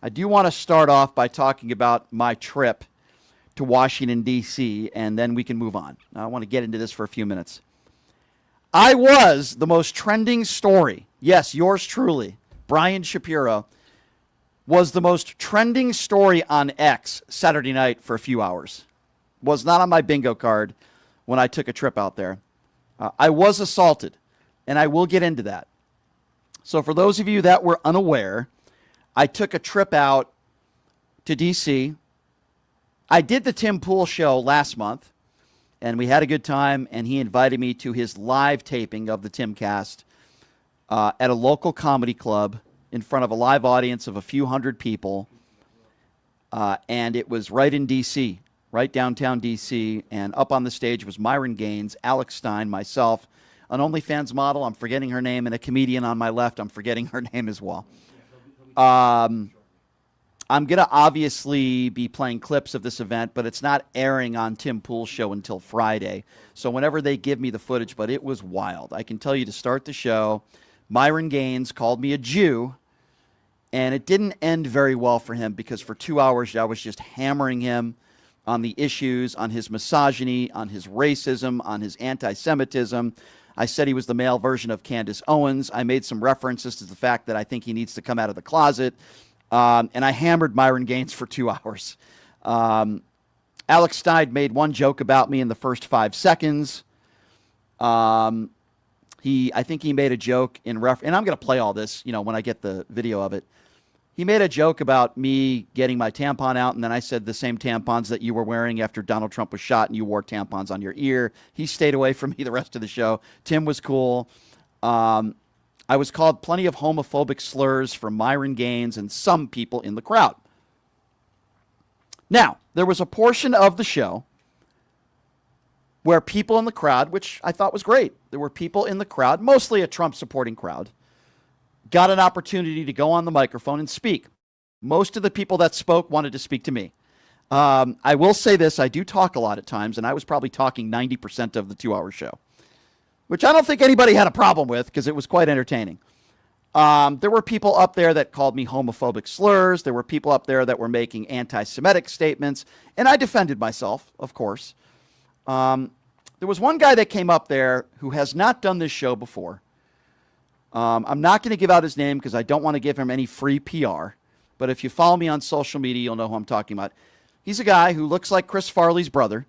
I do want to start off by talking about my trip to Washington, D.C., and then we can move on. I want to get into this for a few minutes. I was the most trending story. Yes, yours truly, Brian Shapiro, was the most trending story on X Saturday night for a few hours. Was not on my bingo card when I took a trip out there. I was assaulted, and I will get into that. So for those of you that were unaware, I took a trip out to D.C. I did the Tim Pool show last month, and we had a good time, and he invited me to his live taping of the Timcast at a local comedy club in front of a live audience of a few hundred people, and it was right in D.C., right downtown D.C., and up on the stage was Myron Gaines, Alex Stein, myself, an OnlyFans model, I'm forgetting her name, and a comedian on my left, I'm forgetting her name as well. I'm going to obviously be playing clips of this event, but it's not airing on Tim Pool's show until Friday. So whenever they give me the footage, but it was wild. I can tell you to start the show, Myron Gaines called me a Jew, and it didn't end very well for him because for 2 hours I was just hammering him on the issues, on his misogyny, on his racism, on his anti-Semitism. I said he was the male version of Candace Owens. I made some references to the fact that I think he needs to come out of the closet. And I hammered Myron Gaines for 2 hours. Alex Stein made one joke about me in the first 5 seconds. I think he made a joke and I'm going to play all this, when I get the video of it. He made a joke about me getting my tampon out, and then I said the same tampons that you were wearing after Donald Trump was shot and you wore tampons on your ear. He stayed away from me the rest of the show. Tim was cool. I was called plenty of homophobic slurs from Myron Gaines and some people in the crowd. Now, there was a portion of the show where people in the crowd, which I thought was great, there were people in the crowd, mostly a Trump-supporting crowd, got an opportunity to go on the microphone and speak. Most of the people that spoke wanted to speak to me. I will say this, I do talk a lot at times, and I was probably talking 90% of the 2-hour show, which I don't think anybody had a problem with because it was quite entertaining. There were people up there that called me homophobic slurs. There were people up there that were making anti-Semitic statements, and I defended myself, of course. There was one guy that came up there who has not done this show before. I'm not going to give out his name because I don't want to give him any free PR. But if you follow me on social media, you'll know who I'm talking about. He's a guy who looks like Chris Farley's brother,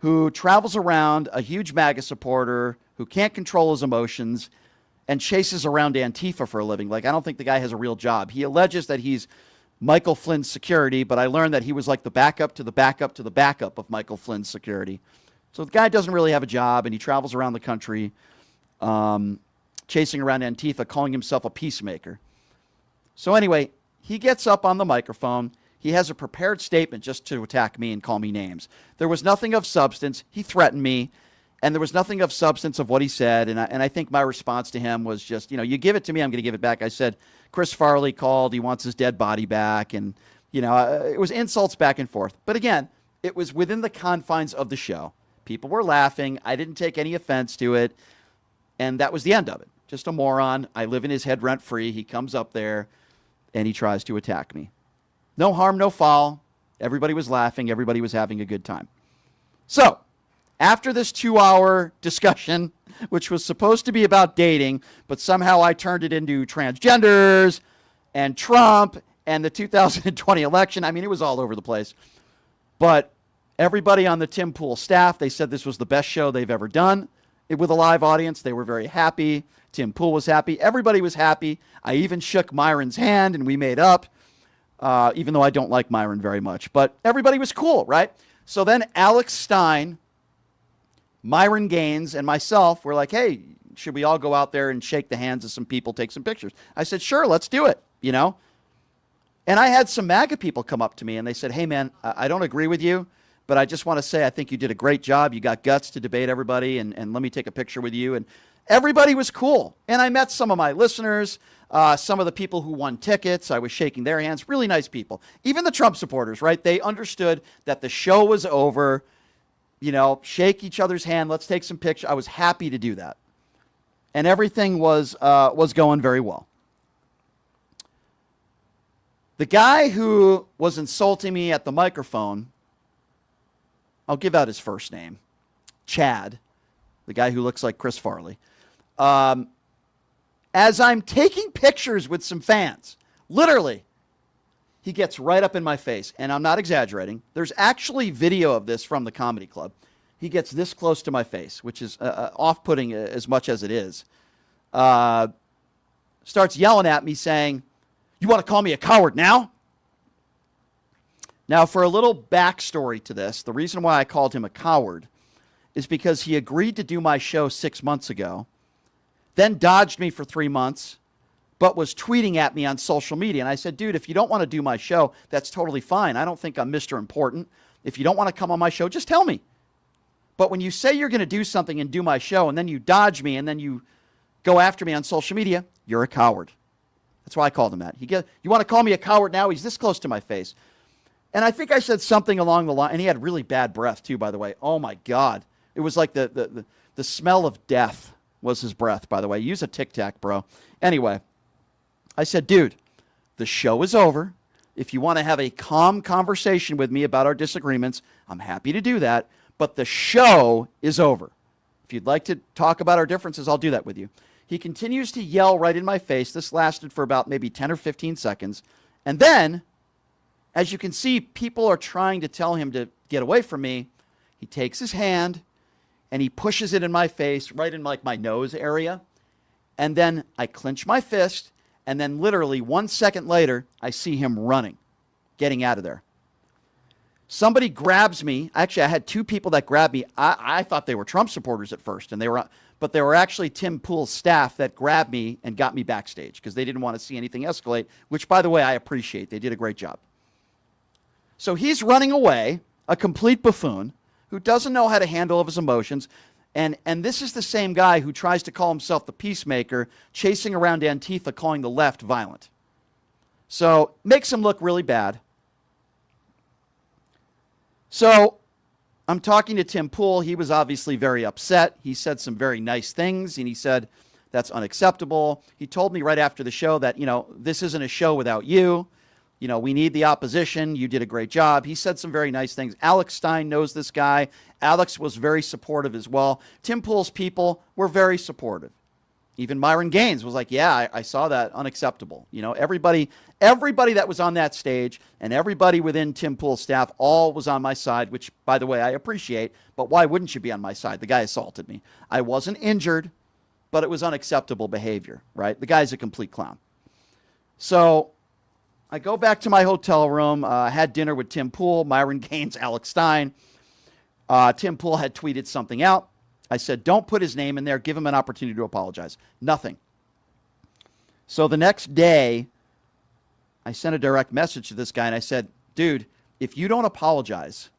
who travels around, a huge MAGA supporter, who can't control his emotions, and chases around Antifa for a living. Like, I don't think the guy has a real job. He alleges that he's Michael Flynn's security, but I learned that he was like the backup to the backup to the backup of Michael Flynn's security. So the guy doesn't really have a job, and he travels around the country, chasing around Antifa, calling himself a peacemaker. So anyway, he gets up on the microphone. He has a prepared statement just to attack me and call me names. There was nothing of substance. He threatened me, and there was nothing of substance of what he said. And I think my response to him was just, you give it to me, I'm going to give it back. I said, Chris Farley called. He wants his dead body back. And, it was insults back and forth. But again, it was within the confines of the show. People were laughing. I didn't take any offense to it. And that was the end of it. Just a moron. I live in his head rent-free. He comes up there, and he tries to attack me. No harm, no foul. Everybody was laughing. Everybody was having a good time. So, after this 2-hour discussion, which was supposed to be about dating, but somehow I turned it into transgenders and Trump and the 2020 election. I mean, it was all over the place. But everybody on the Tim Pool staff, they said this was the best show they've ever done. With a live audience, they were very happy. Tim Pool was happy. Everybody was happy. I even shook Myron's hand, and we made up, even though I don't like Myron very much. But everybody was cool, right? So then Alex Stein, Myron Gaines, and myself were like, hey, should we all go out there and shake the hands of some people, take some pictures? I said, sure, let's do it, And I had some MAGA people come up to me, and they said, hey, man, I don't agree with you, but I just want to say I think you did a great job. You got guts to debate everybody, and let me take a picture with you. And everybody was cool. And I met some of my listeners, some of the people who won tickets. I was shaking their hands. Really nice people. Even the Trump supporters, right? They understood that the show was over. Shake each other's hand. Let's take some pictures. I was happy to do that. And everything was going very well. The guy who was insulting me at the microphone, I'll give out his first name, Chad, the guy who looks like Chris Farley. As I'm taking pictures with some fans, literally, he gets right up in my face, and I'm not exaggerating. There's actually video of this from the comedy club. He gets this close to my face, which is off-putting as much as it is. Starts yelling at me saying, "You want to call me a coward now?" Now, for a little backstory to this, the reason why I called him a coward is because he agreed to do my show 6 months ago, then dodged me for 3 months, but was tweeting at me on social media. And I said, dude, if you don't want to do my show, that's totally fine. I don't think I'm Mr. Important. If you don't want to come on my show, just tell me. But when you say you're going to do something and do my show, and then you dodge me, and then you go after me on social media, you're a coward. That's why I called him that. You want to call me a coward now? He's this close to my face. And I think I said something along the line, and he had really bad breath too, by the way. Oh my God. It was like the smell of death was his breath, by the way. Use a Tic Tac, bro. Anyway, I said, dude, the show is over. If you want to have a calm conversation with me about our disagreements, I'm happy to do that. But the show is over. If you'd like to talk about our differences, I'll do that with you. He continues to yell right in my face. This lasted for about maybe 10 or 15 seconds. And then, as you can see, people are trying to tell him to get away from me. He takes his hand and he pushes it in my face, right in like my nose area. And then I clench my fist. And then literally 1 second later, I see him running, getting out of there. Somebody grabs me. Actually, I had two people that grabbed me. I thought they were Trump supporters at first, but they were actually Tim Pool's staff that grabbed me and got me backstage because they didn't want to see anything escalate, which, by the way, I appreciate. They did a great job. So he's running away, a complete buffoon who doesn't know how to handle his emotions. And this is the same guy who tries to call himself the peacemaker, chasing around Antifa, calling the left violent. So makes him look really bad. So I'm talking to Tim Pool. He was obviously very upset. He said some very nice things, and he said, that's unacceptable. He told me right after the show that, this isn't a show without you. We need the opposition. You did a great job. He said some very nice things. Alex Stein knows this guy. Alex was very supportive as well. Tim Pool's people were very supportive. Even Myron Gaines was like, yeah, I saw that. Unacceptable. Everybody that was on that stage and everybody within Tim Pool's staff all was on my side, which, by the way, I appreciate. But why wouldn't you be on my side? The guy assaulted me. I wasn't injured, but it was unacceptable behavior, right? The guy's a complete clown. So I go back to my hotel room, had dinner with Tim Pool, Myron Gaines, Alex Stein. Tim Pool had tweeted something out. I said, don't put his name in there. Give him an opportunity to apologize. Nothing. So the next day, I sent a direct message to this guy, and I said, dude, if you don't apologize,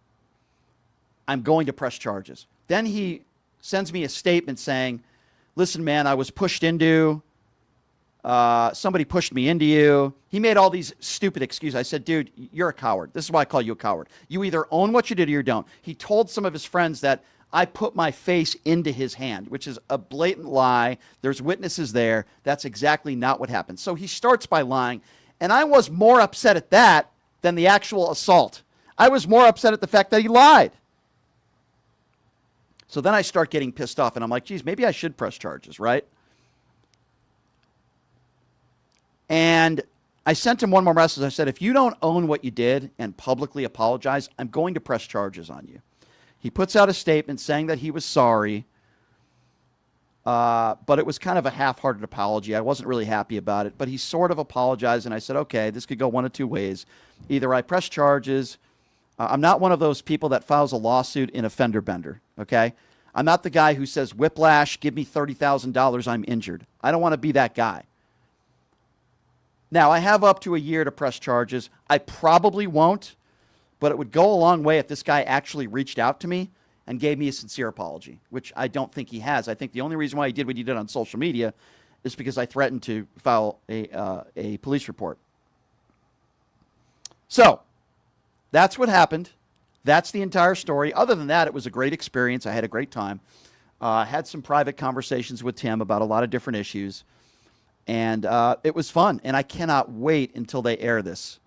I'm going to press charges. Then he sends me a statement saying, listen, man, I was pushed into... somebody pushed me into you. He made all these stupid excuses. I said, dude, you're a coward. This is why I call you a coward. You either own what you did or you don't. He told some of his friends that I put my face into his hand, which is a blatant lie. There's witnesses there. That's exactly not what happened. So he starts by lying. And I was more upset at that than the actual assault. I was more upset at the fact that he lied. So then I start getting pissed off, and I'm like, geez, maybe I should press charges, right? And I sent him one more message. I said, if you don't own what you did and publicly apologize, I'm going to press charges on you. He puts out a statement saying that he was sorry, but it was kind of a half-hearted apology. I wasn't really happy about it, but he sort of apologized, and I said, okay, this could go one of two ways. Either I press charges. I'm not one of those people that files a lawsuit in a fender bender, okay? I'm not the guy who says, whiplash, give me $30,000, I'm injured. I don't want to be that guy. Now, I have up to a year to press charges. I probably won't, but it would go a long way if this guy actually reached out to me and gave me a sincere apology, which I don't think he has. I think the only reason why he did what he did on social media is because I threatened to file a police report. So, that's what happened. That's the entire story. Other than that, it was a great experience. I had a great time. Had some private conversations with Tim about a lot of different issues. And it was fun, and I cannot wait until they air this.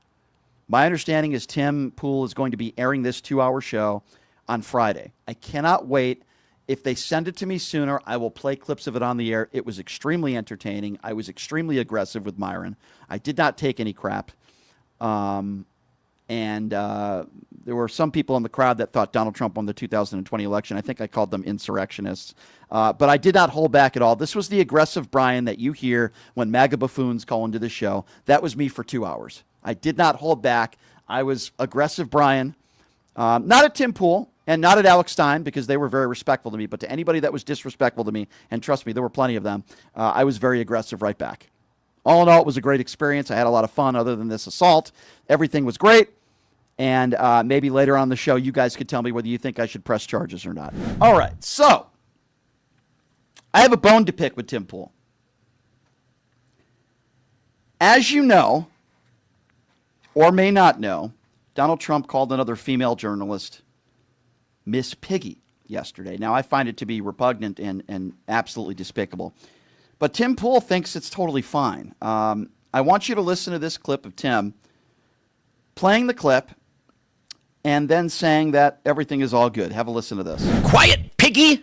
My understanding is Tim Pool is going to be airing this 2-hour show on Friday. I cannot wait. If they send it to me sooner, I will play clips of it on the air. It was extremely entertaining. I was extremely aggressive with Myron. I did not take any crap. There were some people in the crowd that thought Donald Trump won the 2020 election. I think I called them insurrectionists. But I did not hold back at all. This was the aggressive Brian that you hear when MAGA buffoons call into the show. That was me for 2 hours. I did not hold back. I was aggressive Brian. Not at Tim Pool and not at Alex Stein, because they were very respectful to me, but to anybody that was disrespectful to me, and trust me, there were plenty of them, I was very aggressive right back. All in all, it was a great experience. I had a lot of fun other than this assault. Everything was great. And maybe later on the show, you guys could tell me whether you think I should press charges or not. All right, so I have a bone to pick with Tim Pool. As you know, or may not know, Donald Trump called another female journalist Miss Piggy yesterday. Now, I find it to be repugnant and absolutely despicable. But Tim Pool thinks it's totally fine. I want you to listen to this clip of Tim playing the clip and then saying that everything is all good. Have a listen to this. Quiet, Piggy.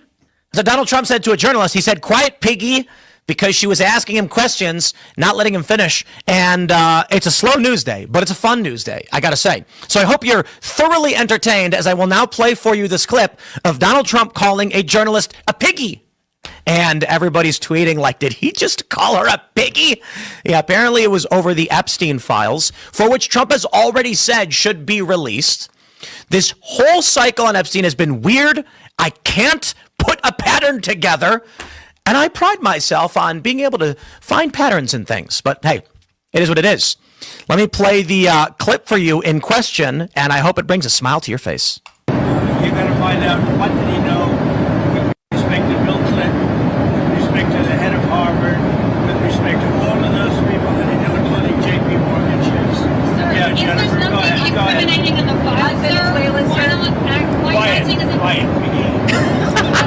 So Donald Trump said to a journalist, he said, quiet, Piggy, because she was asking him questions, not letting him finish. And it's a slow news day, but it's a fun news day, I got to say. So I hope you're thoroughly entertained as I will now play for you this clip of Donald Trump calling a journalist a piggy. And everybody's tweeting like, did he just call her a piggy? Yeah, apparently it was over the Epstein files, for which Trump has already said should be released. This whole cycle on Epstein has been weird. I can't put a pattern together. And I pride myself on being able to find patterns in things. But hey, it is what it is. Let me play the clip for you in question, and I hope it brings a smile to your face. You're going to find out what did he know with respect to Bill Clinton, with respect to the head of Harvard, with respect to all of those people that he knew, including J.P. Morgan Chase. Sir, Yeah, is Jennifer, there go ahead. something Go ahead. incriminating in the file, sir? Why not act? Why Quiet, acting as a quiet, Piggy.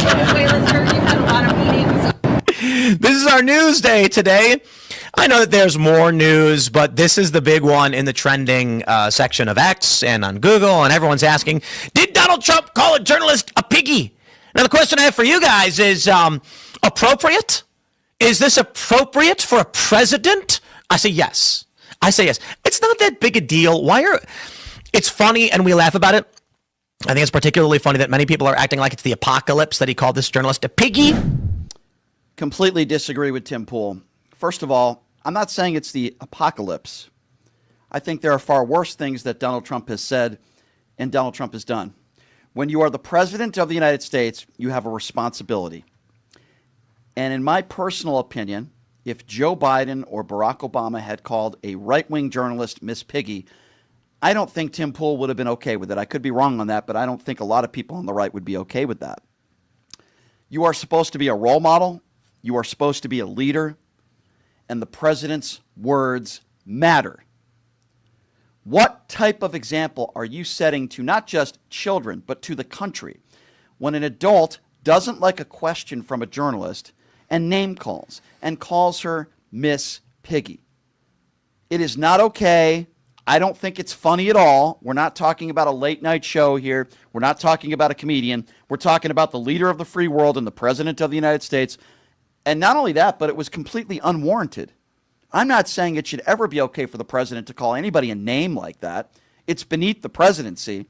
Venezuela, sir? You've had a lot of meetings. This is our news day today. I know that there's more news, but this is the big one in the trending section of X and on Google, and everyone's asking, did Donald Trump call a journalist a piggy? Now, the question I have for you guys is, appropriate? Is this appropriate for a president? I say yes. I say yes. It's not that big a deal. It's funny, and we laugh about it. I think it's particularly funny that many people are acting like it's the apocalypse that he called this journalist a piggy. Completely disagree with Tim Pool. First of all, I'm not saying it's the apocalypse. I think there are far worse things that Donald Trump has said and Donald Trump has done. When you are the president of the United States, you have a responsibility. And in my personal opinion, if Joe Biden or Barack Obama had called a right-wing journalist Miss Piggy, I don't think Tim Pool would have been okay with it. I could be wrong on that, but I don't think a lot of people on the right would be okay with that. You are supposed to be a role model. You are supposed to be a leader. And the president's words matter. What type of example are you setting to not just children, but to the country when an adult doesn't like a question from a journalist and name calls and calls her Miss Piggy? It is not okay. I don't think it's funny at all. We're not talking about a late night show here. We're not talking about a comedian. We're talking about the leader of the free world and the president of the United States. And not only that, but it was completely unwarranted. I'm not saying it should ever be okay for the president to call anybody a name like that. It's beneath the presidency.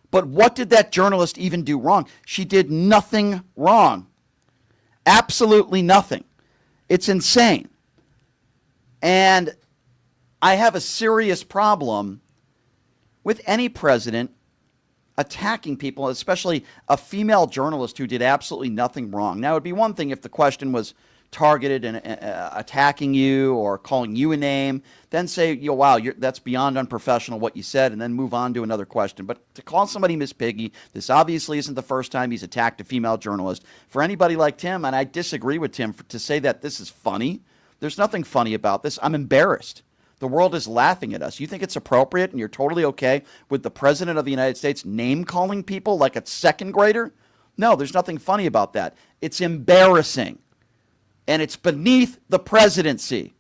But what did that journalist even do wrong? She did nothing wrong. Absolutely nothing. It's insane. And I have a serious problem with any president attacking people, especially a female journalist who did absolutely nothing wrong. Now, it would be one thing if the question was targeted and attacking you or calling you a name, then say, wow, that's beyond unprofessional what you said, and then move on to another question. But to call somebody Miss Piggy, this obviously isn't the first time he's attacked a female journalist. For anybody like Tim, and I disagree with Tim, to say that this is funny, there's nothing funny about this. I'm embarrassed. The world is laughing at us. You think it's appropriate and you're totally okay with the president of the United States name-calling people like a second grader? No, there's nothing funny about that. It's embarrassing. And it's beneath the presidency.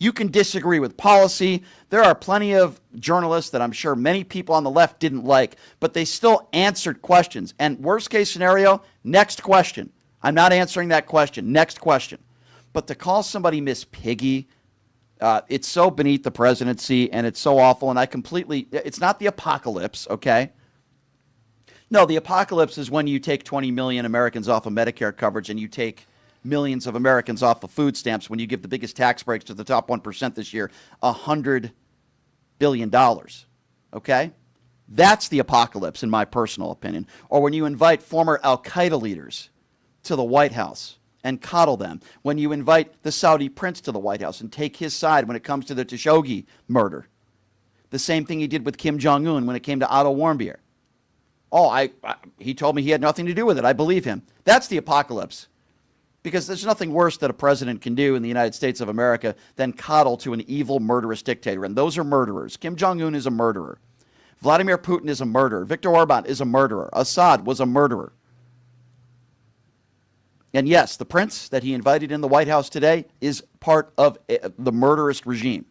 You can disagree with policy. There are plenty of journalists that I'm sure many people on the left didn't like, but they still answered questions. And worst case scenario, next question. I'm not answering that question. Next question. But to call somebody Miss Piggy, it's so beneath the presidency, and it's so awful. And it's not the apocalypse, okay? No, the apocalypse is when you take 20 million Americans off of Medicare coverage and you take millions of Americans off of food stamps when you give the biggest tax breaks to the top 1% this year, $100 billion, okay? That's the apocalypse, in my personal opinion. Or when you invite former al-Qaeda leaders to the White House and coddle them. When you invite the Saudi prince to the White House and take his side when it comes to the Khashoggi murder. The same thing he did with Kim Jong-un when it came to Otto Warmbier. Oh, he told me he had nothing to do with it. I believe him. That's the apocalypse. Because there's nothing worse that a president can do in the United States of America than coddle to an evil, murderous dictator. And those are murderers. Kim Jong-un is a murderer. Vladimir Putin is a murderer. Viktor Orban is a murderer. Assad was a murderer. And yes, the prince that he invited in the White House today is part of the murderous regime.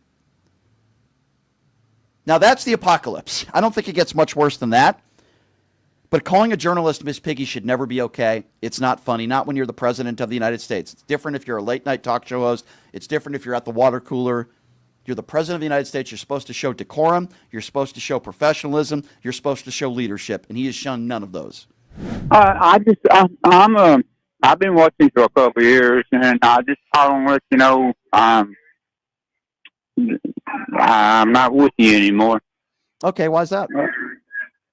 Now, that's the apocalypse. I don't think it gets much worse than that. But calling a journalist Miss Piggy should never be okay. It's not funny, not when you're the president of the United States. It's different if you're a late-night talk show host. It's different if you're at the water cooler. You're the president of the United States. You're supposed to show decorum. You're supposed to show professionalism. You're supposed to show leadership. And he has shown none of those. I've been watching for a couple of years, and I just want to let you know I'm not with you anymore. Okay, why is that?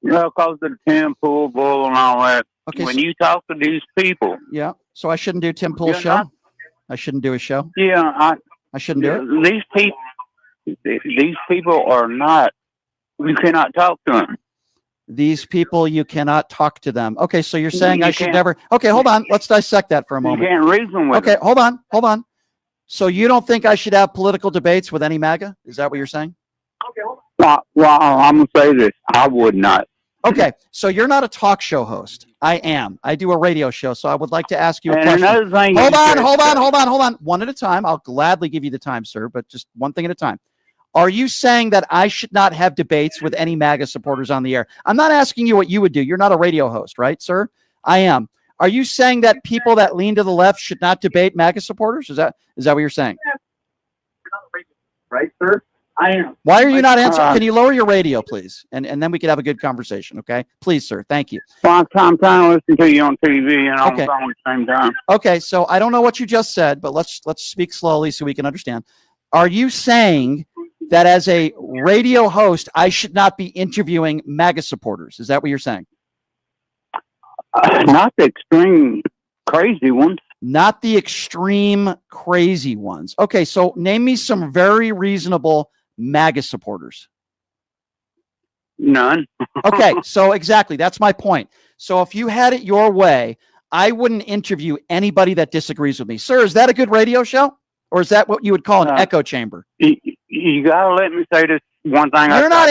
Well, because of the Tim Pool bull and all that. Okay, when you talk to these people. Yeah, so I shouldn't do Tim Pool's show? I shouldn't do his show? Yeah. I shouldn't do it? These people are not, you cannot talk to them. These people, you cannot talk to them. Okay, so you're saying I should never. Okay, hold on. Let's dissect that for a moment. You can't reason with Okay, them. hold on. So you don't think I should have political debates with any MAGA? Is that what you're saying? Well, I'm going to say this. I would not. Okay, so you're not a talk show host. I am. I do a radio show, so I would like to ask you a And question. another thing. Hold on. One at a time. I'll gladly give you the time, sir, but just one thing at a time. Are you saying that I should not have debates with any MAGA supporters on the air? I'm not asking you what you would do. You're not a radio host, right, sir? I am. Are you saying that people that lean to the left should not debate MAGA supporters? Is that what you're saying? Right, sir? I am. Why are you not answering? Can you lower your radio, please? And then we could have a good conversation, okay? Please, sir. Thank you. Well, I'm trying to listen to you on TV and on Okay. the phone at the same time. Okay, so I don't know what you just said, but let's speak slowly so we can understand. Are you saying that as a radio host, I should not be interviewing MAGA supporters? Is that what you're saying? Not the extreme crazy ones. Not the extreme crazy ones. Okay, so name me some very reasonable MAGA supporters. None. Okay, so exactly, that's my point. So if you had it your way, I wouldn't interview anybody that disagrees with me. Sir, is that a good radio show? Or is that what you would call an echo chamber? You gotta let me say this one thing. You're not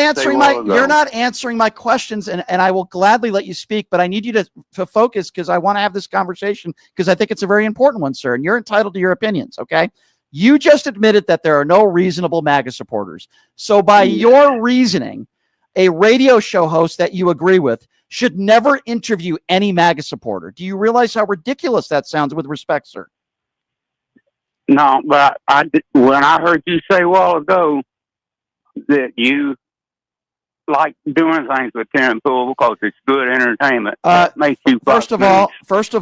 answering my questions, and I will gladly let you speak, but I need you to focus because I want to have this conversation because I think it's a very important one, sir, and you're entitled to your opinions, okay? You just admitted that there are no reasonable MAGA supporters. So by your reasoning, a radio show host that you agree with should never interview any MAGA supporter. Do you realize how ridiculous that sounds with respect, sir? No, but when I heard you say a while ago that you like doing things with Tim Pool because it's good entertainment, that makes you. First of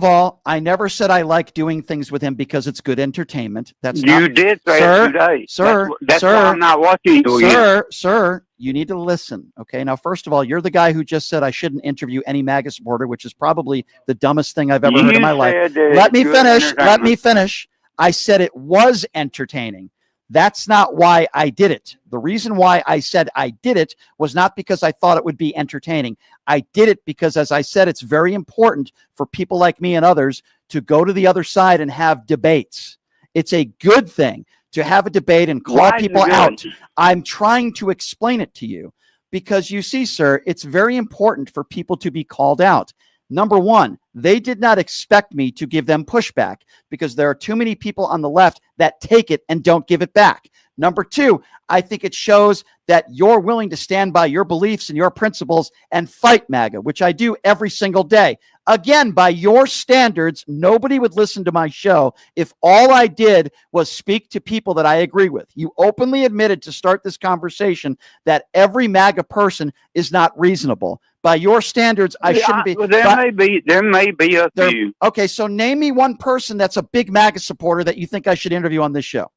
all, I never said I like doing things with him because it's good entertainment. You did say it today, sir. That's why I'm not watching you. Sir, you need to listen. Okay, now first of all, you're the guy who just said I shouldn't interview any MAGA supporter, which is probably the dumbest thing I've ever heard in my life. Let me finish. I said it was entertaining. That's not why I did it. The reason why I said I did it was not because I thought it would be entertaining. I did it because, as I said, it's very important for people like me and others to go to the other side and have debates. It's a good thing to have a debate and call people out. I'm trying to explain it to you because you see, sir, it's very important for people to be called out. Number one, they did not expect me to give them pushback because there are too many people on the left that take it and don't give it back. Number two, I think it shows that you're willing to stand by your beliefs and your principles and fight MAGA, which I do every single day. Again, by your standards, nobody would listen to my show if all I did was speak to people that I agree with. You openly admitted to start this conversation that every MAGA person is not reasonable. By your standards, I shouldn't be. Well, there may be a few. Okay, so name me one person that's a big MAGA supporter that you think I should interview on this show.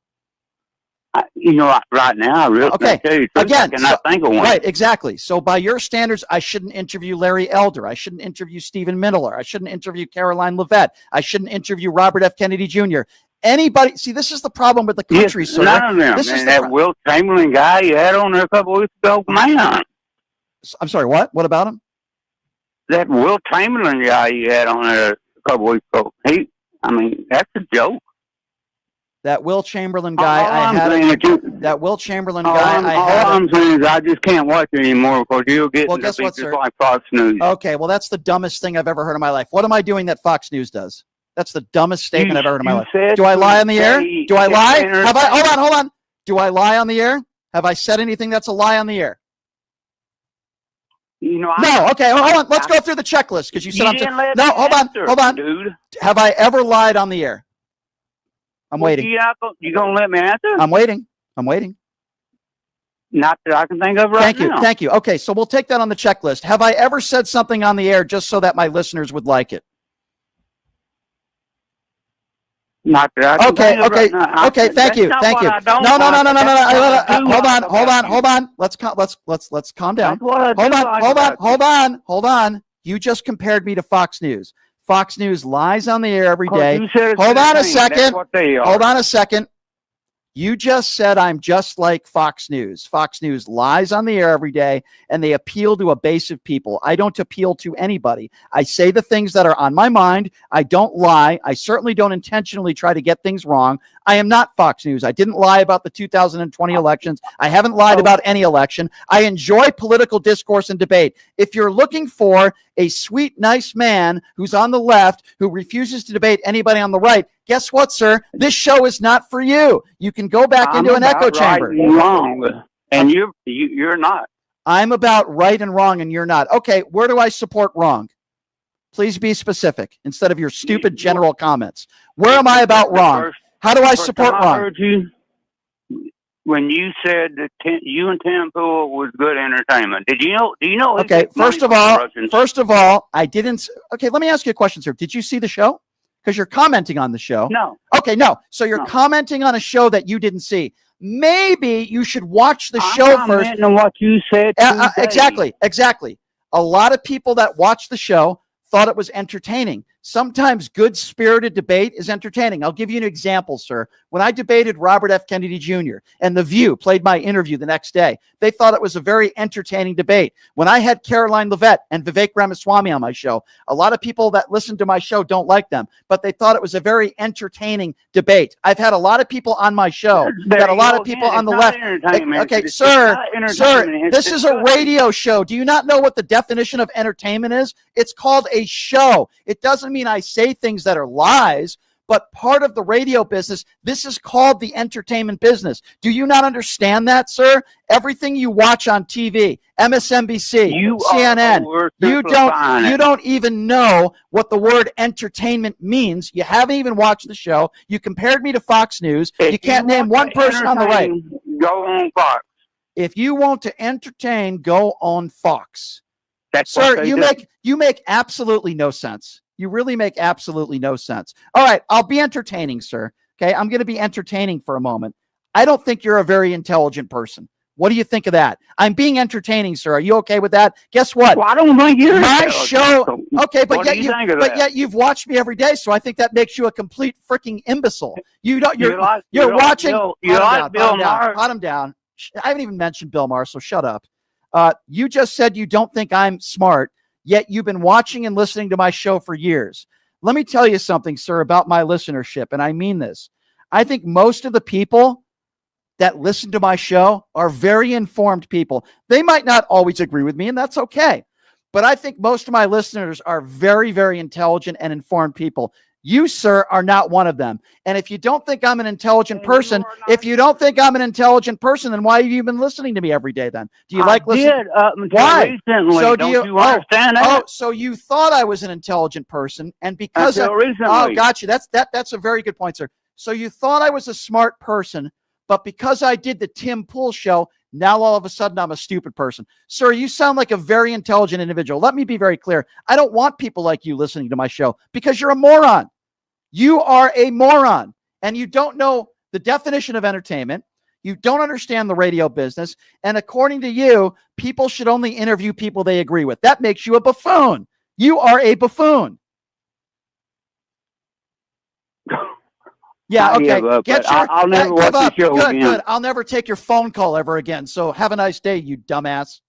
Right now, I really Okay. Again, I cannot think of one. Right, exactly. So by your standards, I shouldn't interview Larry Elder. I shouldn't interview Stephen Miller. I shouldn't interview Caroline Leavitt. I shouldn't interview Robert F. Kennedy Jr. Anybody? See, this is the problem with the country, sir. None of them. This is that Will Chamberlain guy you had on there a couple weeks ago, man. I'm sorry, what? What about him? That Will Chamberlain guy you had on there a couple weeks ago. That's a joke. That Will Chamberlain guy that Will Chamberlain guy all I'm saying is I just can't watch it anymore because you'll get guess what, just sir? like Fox News. Okay, well, that's the dumbest thing I've ever heard in my life. What am I doing that Fox News does? That's the dumbest statement I've ever heard in my life. Do I lie on the air? Do I lie? Have I? Hold on. Do I lie on the air? Have I said anything that's a lie on the air? No. Okay, hold on. Let's go through the checklist because you said no. Hold on, dude. Have I ever lied on the air? I'm waiting. You gonna let me answer? I'm waiting. Not that I can think of right now. Thank you. Okay, so we'll take that on the checklist. Have I ever said something on the air just so that my listeners would like it? Not that I can think of right now. Okay. Thank you. No. Hold on. Let's calm down. Hold on. You just compared me to Fox News. Fox News lies on the air every day. Hold on a second. You just said I'm just like Fox News. Fox News lies on the air every day, and they appeal to a base of people. I don't appeal to anybody. I say the things that are on my mind. I don't lie. I certainly don't intentionally try to get things wrong. I am not Fox News. I didn't lie about the 2020 elections. I haven't lied about any election. I enjoy political discourse and debate. If you're looking for a sweet, nice man who's on the left who refuses to debate anybody on the right, guess what, sir? This show is not for you. You can go back into an echo chamber. Right and wrong, and you're not. I'm about right and wrong, and you're not. Okay, where do I support wrong? Please be specific instead of your stupid general comments. Where am I about wrong? How do I support wrong? I heard you when you said that you and Tim Pool was good entertainment. Do you know? Okay, first of all, I didn't. Okay, let me ask you a question, sir. Did you see the show? Because you're commenting on the show. No. Okay, no. So you're commenting on a show that you didn't see. Maybe you should watch the show first. I'm what you said. Exactly. A lot of people that watched the show thought it was entertaining. Sometimes good-spirited debate is entertaining. I'll give you an example, sir. When I debated Robert F. Kennedy Jr. and The View played my interview the next day, they thought it was a very entertaining debate. When I had Caroline Leavitt and Vivek Ramaswamy on my show, a lot of people that listen to my show don't like them, but they thought it was a very entertaining debate. I've had a lot of people on my show, got a lot of people on the left. Okay, sir, this is a radio show. Do you not know what the definition of entertainment is? It's called a show. It doesn't mean I say things that are lies, but part of the radio business, this is called the entertainment business. Do you not understand that, sir? Everything you watch on TV, MSNBC, CNN, you don't even know what the word entertainment means. You haven't even watched the show. You compared me to Fox News. You can't name one person on the right. Go on Fox. If you want to entertain, go on Fox. Sir, you make absolutely no sense. You really make absolutely no sense. All right, I'll be entertaining, sir. Okay, I'm going to be entertaining for a moment. I don't think you're a very intelligent person. What do you think of that? I'm being entertaining, sir. Are you okay with that? Guess what? Well, I don't think you're my show. Okay, but yet you've watched me every day, so I think that makes you a complete freaking imbecile. You're watching. Bottom down. I haven't even mentioned Bill Maher, so shut up. You just said you don't think I'm smart, yet you've been watching and listening to my show for years. Let me tell you something, sir, about my listenership, and I mean this. I think most of the people that listen to my show are very informed people. They might not always agree with me, and that's okay. But I think most of my listeners are very, very intelligent and informed people. You, sir, are not one of them. And if you don't think I'm an intelligent And person, you are not if you don't think I'm an intelligent person, then why have you been listening to me every day then? Do you I like listening? did up until Why? recently. So Don't you understand oh, that? so you thought I was an intelligent person, and because Until recently. oh, gotcha. That's a very good point, sir. So you thought I was a smart person, but because I did the Tim Pool show, now all of a sudden I'm a stupid person. Sir, you sound like a very intelligent individual. Let me be very clear. I don't want people like you listening to my show because you're a moron. You are a moron, and you don't know the definition of entertainment. You don't understand the radio business. And according to you, people should only interview people they agree with. That makes you a buffoon. You are a buffoon. Yeah, I okay. give up, but I'll never watch give up. the show Good, again. good. I'll never take your phone call ever again. So have a nice day, you dumbass.